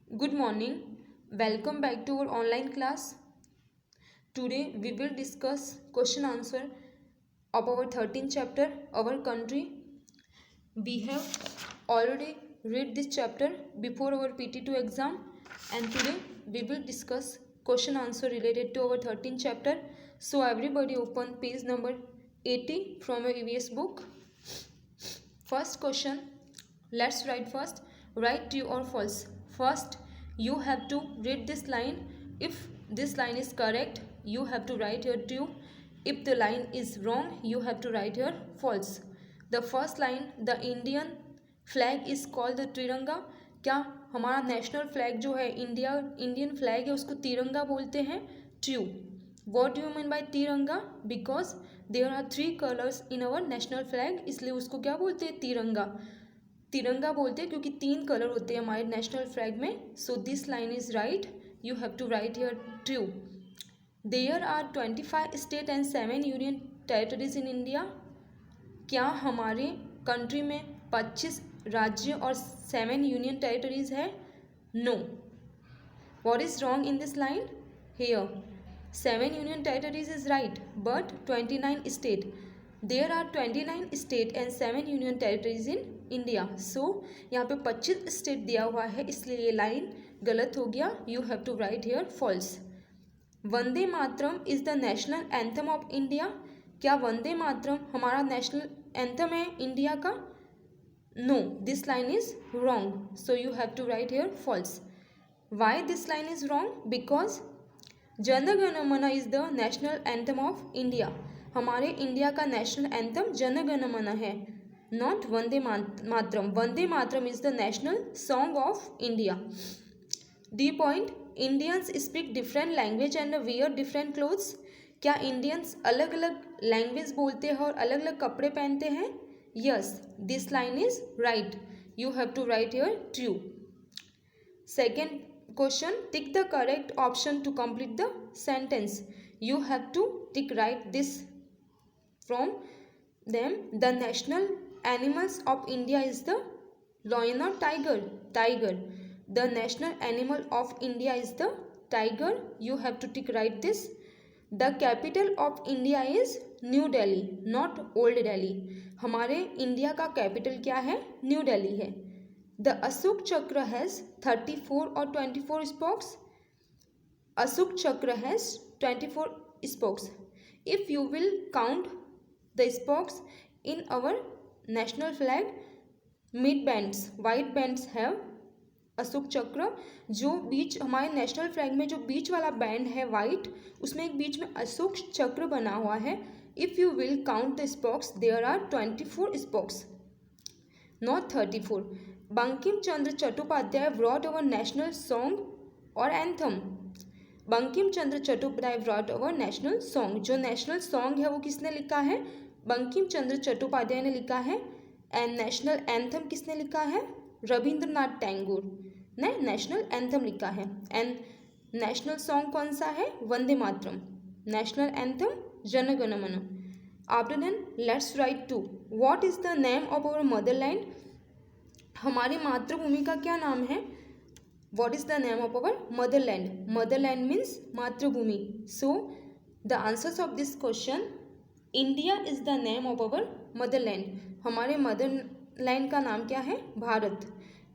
Good morning. Welcome back to our online class. Today we will discuss question answer of our 13th chapter, Our Country. We have already read this chapter before our PT2 exam, and today we will discuss question answer related to our 13th chapter. So everybody open page number 80 from your EVS book. First question, let's write first. Write true or false. First, you have to read this line. If this line is correct, you have to write here true. If the line is wrong, you have to write here false. The first line, the Indian flag is called the तिरंगा. क्या हमारा national flag जो है Indian flag है उसको तिरंगा बोलते हैं? True. What do you mean by Tiranga? Because there are 3 colours in our national flag, इसलिए उसको क्या बोलते हैं? तिरंगा. तिरंगा बोलते हैं क्योंकि 3 कलर होते हैं हमारे नेशनल फ्लैग में. So this line is right. You have to write here true. There are 25 state and 7 union territories in India. क्या हमारे कंट्री में 25 राज्य और 7 यूनियन टेरिटरीज है? No. What is wrong in this line? Here 7 union territories is right, but 29 state. There are 29 state and 7 union territories in India. So यहाँ पे 25 state दिया हुआ है, इसलिए ये लाइन गलत हो गया. You have to write here false. Vande Mataram is the national anthem of India. क्या वंदे मातरम हमारा नेशनल एंथम है इंडिया का? No. This line is wrong. So you have to write here false. Why this line is wrong? Because जन गण मन is the national anthem of India. हमारे India का national anthem Jana Gana मन है, not Vande Mataram. Vande Mataram is the national song of India. D point, Indians speak different language and wear different clothes. क्या Indians अलग अलग language बोलते हैं और अलग अलग कपड़े पहनते हैं? Yes. This line is right. You have to write here true. Second question, tick the correct option to complete the sentence. You have to tick right this from them. The national animals of India is the lion or tiger? Tiger. The national animal of India is the tiger. You have to tick right this. The capital of India is New Delhi, not Old Delhi. हमारे India का capital क्या है? New Delhi है. The Ashok Chakra has 34 or 24 spokes. Ashok Chakra has 24 spokes. If you will count the spokes in our national flag, mid bands, white bands have Ashok चक्र. जो बीच हमारे national flag में जो बीच वाला बैंड है वाइट, उसमें एक बीच में अशोक चक्र बना हुआ है. If you will count the spokes, there are 24 spokes, not 34. Bankim Chandra Chattopadhyay wrote our national song और anthem. Bankim Chandra Chattopadhyay wrote our national song. जो नेशनल सॉन्ग है वो किसने लिखा है? बंकिम चंद्र चट्टोपाध्याय ने लिखा है. एंड नेशनल एंथम किसने लिखा है? रविंद्रनाथ टैगोर ने नेशनल एंथम लिखा है. एंड नेशनल सॉन्ग कौन सा है? Vande Mataram. National anthem Jana Gana Mana. After then let's write two. What is the name of our motherland? हमारी मातृभूमि का क्या नाम है? What is the name of our motherland? Motherland means मातृभूमि. So the answers of this question, India is the name of our motherland. हमारे motherland का नाम क्या है? Bharat.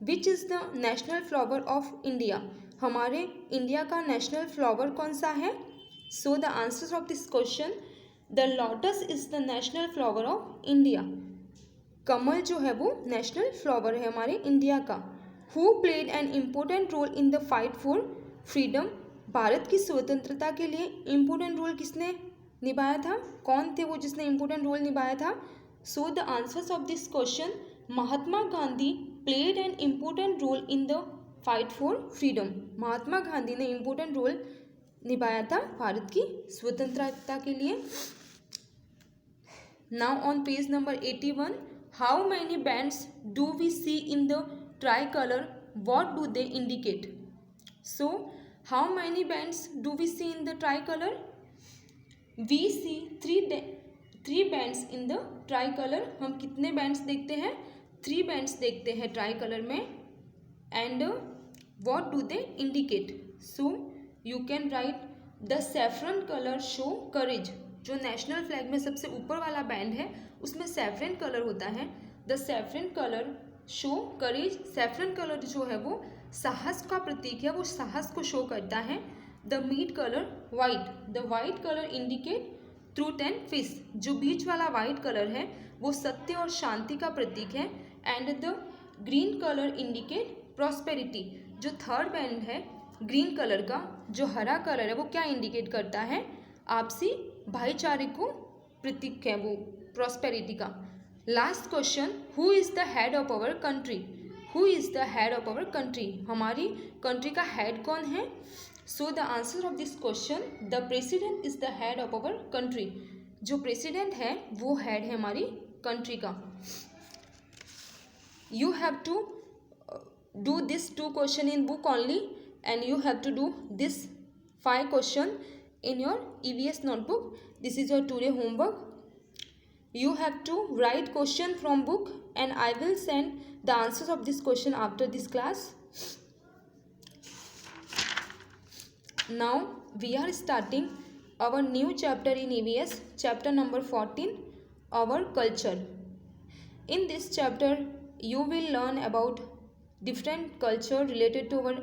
Which is the national flower of India? हमारे इंडिया का national flower कौन सा है? So the answers of this question, the lotus is the national flower of India. कमल जो है वो नेशनल फ्लावर है हमारे इंडिया का. Who played an important role in the fight for freedom? Bharat की स्वतंत्रता के लिए इम्पोर्टेंट रोल किसने निभाया था? कौन थे वो जिसने इम्पोर्टेंट रोल निभाया था? So the answers of this question, Mahatma Gandhi played an important role in the fight for freedom. Mahatma Gandhi ने इम्पोर्टेंट रोल निभाया था भारत की स्वतंत्रता के लिए. Now on page number 81, how many bands do we see in the tricolor? What do they indicate? So how many bands do we see in the tricolor? We see three bands in the tricolor. हम कितने bands देखते हैं? 3 bands देखते हैं tricolor में. And What do they indicate? So you can write the saffron color show courage. जो national flag में सबसे ऊपर वाला बैंड है उसमें सैफरन कलर होता है. The saffron colour show courage. Saffron colour जो है वो साहस का प्रतीक है, वो साहस को शो करता है. The mid colour white. The white colour indicate truth and peace. जो बीच वाला वाइट कलर है वो सत्य और शांति का प्रतीक है. And the green colour indicate prosperity. जो थर्ड बैंड है ग्रीन कलर का, जो हरा कलर है वो क्या इंडिकेट करता है? आपसी भाईचारे को प्रतीक है वो प्रॉस्पेरिटी का. Last question, who is the head of our country? Who is the head of our country? हमारी कंट्री का हेड कौन है? So the answer of this question, the president is the head of our country. जो president है वो head है हमारी country का. You have to do this 2 question in book only and you have to do this 5 question in your EVS notebook. This is your today homework. You have to write question from book and I will send the answers of this question after this class. Now we are starting our new chapter in EVS, chapter number 14, our culture. In this chapter you will learn about different culture related to our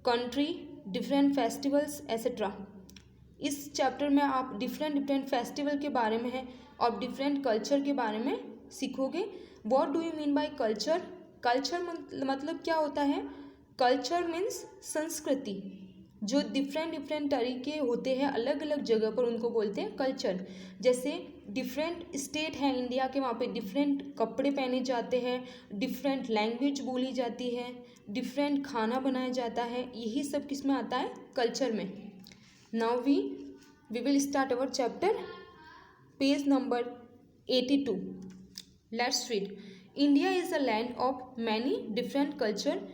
country, different festivals etcetera. इस chapter में आप different festival के बारे में है और different culture के बारे में सीखोगे. What do you mean by culture? Culture मतलब क्या होता है? कल्चर मीन्स संस्कृति. जो डिफरेंट तरीके होते हैं अलग अलग जगह पर उनको बोलते हैं कल्चर. जैसे डिफरेंट स्टेट हैं इंडिया के, वहाँ पे डिफरेंट कपड़े पहने जाते हैं, डिफरेंट लैंग्वेज बोली जाती है, डिफरेंट खाना बनाया जाता है. यही सब किस में आता है? कल्चर में. Now we will start our chapter. Page number 82. Let's read. India is a land of many different culture.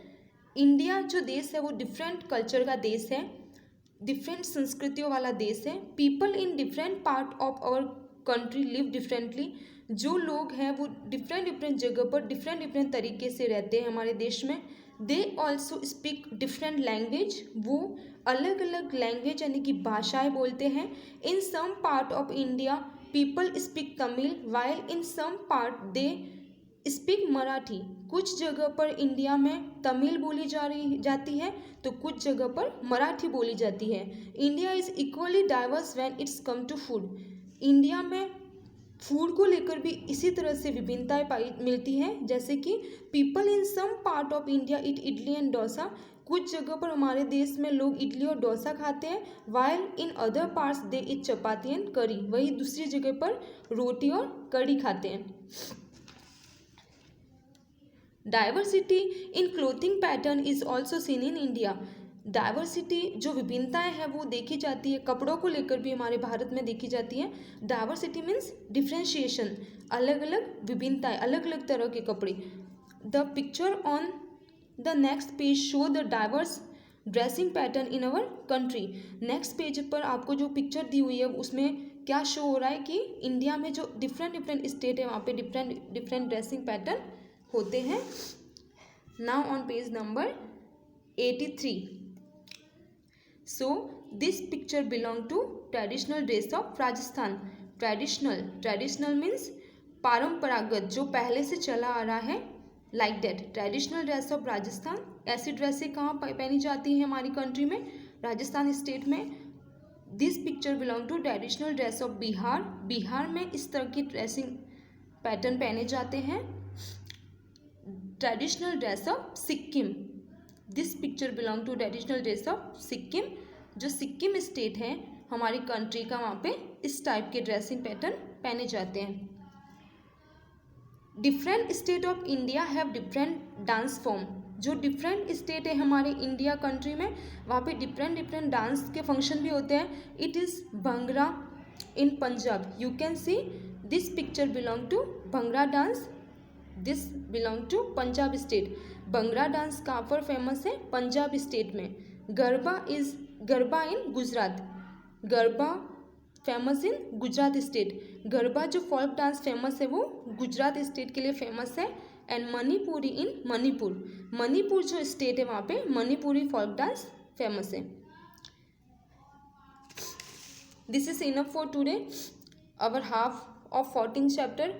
India जो देश है वो डिफरेंट कल्चर का देश है, डिफरेंट संस्कृतियों वाला देश है. People in different part of our country live differently. जो लोग हैं वो डिफरेंट जगह पर डिफरेंट तरीके से रहते हैं हमारे देश में. They also speak different language. वो अलग अलग लैंग्वेज यानी कि भाषाएं बोलते हैं. In some part of India people speak Tamil while in some part they speak Marathi. कुछ जगह पर इंडिया में तमिल बोली जाती है तो कुछ जगह पर मराठी बोली जाती है. India is equally diverse when it's come to food. India में फूड को लेकर भी इसी तरह से विभिन्नताएं मिलती हैं. जैसे कि people in some part of India eat idli and dosa. कुछ जगह पर हमारे देश में लोग इडली और डोसा खाते हैं. While in other parts they eat chapati and करी. वही दूसरी जगह पर रोटी और कड़ी खाते हैं. Diversity in clothing pattern is also seen in India. Diversity जो विभिन्नताएं हैं वो देखी जाती है, कपड़ों को लेकर भी हमारे भारत में देखी जाती है. डाइवर्सिटी मीन्स डिफ्रेंशिएशन, अलग अलग विभिन्नताएं, अलग अलग तरह के कपड़े. The picture on the next page show the diverse dressing pattern in our country. Next page पर आपको जो पिक्चर दी हुई है उसमें क्या शो हो रहा है कि इंडिया में जो डिफरेंट स्टेट है वहाँ पे डिफरेंट ड्रेसिंग पैटर्न होते हैं. Now on page number 83. So this picture belong to traditional dress of Rajasthan. Traditional means परंपरागत, जो पहले से चला आ रहा है. Like that traditional dress of Rajasthan. ऐसी ड्रेसें कहाँ पहनी जाती हैं हमारी कंट्री में? राजस्थान स्टेट में. This picture belong to traditional dress of Bihar. Bihar में इस तरह की ड्रेसिंग पैटर्न पहने जाते हैं. Traditional dress of Sikkim. This picture belong to traditional dress of Sikkim. जो सिक्किम स्टेट है हमारी कंट्री का, वहाँ पे इस टाइप के ड्रेसिंग पैटर्न पहने जाते हैं. Different state of India have different dance form. जो डिफरेंट स्टेट है हमारे इंडिया कंट्री में वहाँ पे डिफरेंट डांस के फंक्शन भी होते हैं. It is bhangra in Punjab. You can see this picture belong to bhangra dance. This belong to Punjab state. Bhangra dance कहाँ पर फेमस है? पंजाब स्टेट में. Garba in Gujarat. Garba famous in Gujarat state. Garba जो फोल्क डांस फेमस है वो गुजरात स्टेट के लिए फेमस है. एंड मणिपुरी इन मणिपुर। मणिपुर जो स्टेट है वहाँ पे मणिपुरी फोक डांस फेमस है। This is enough for today. Our half of 14th chapter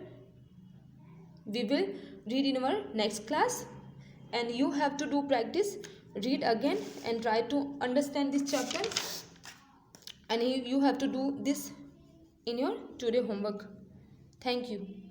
we will read in our next class, and you have to do practice, read again and try to understand this chapter, and you have to do this in your today homework. Thank you.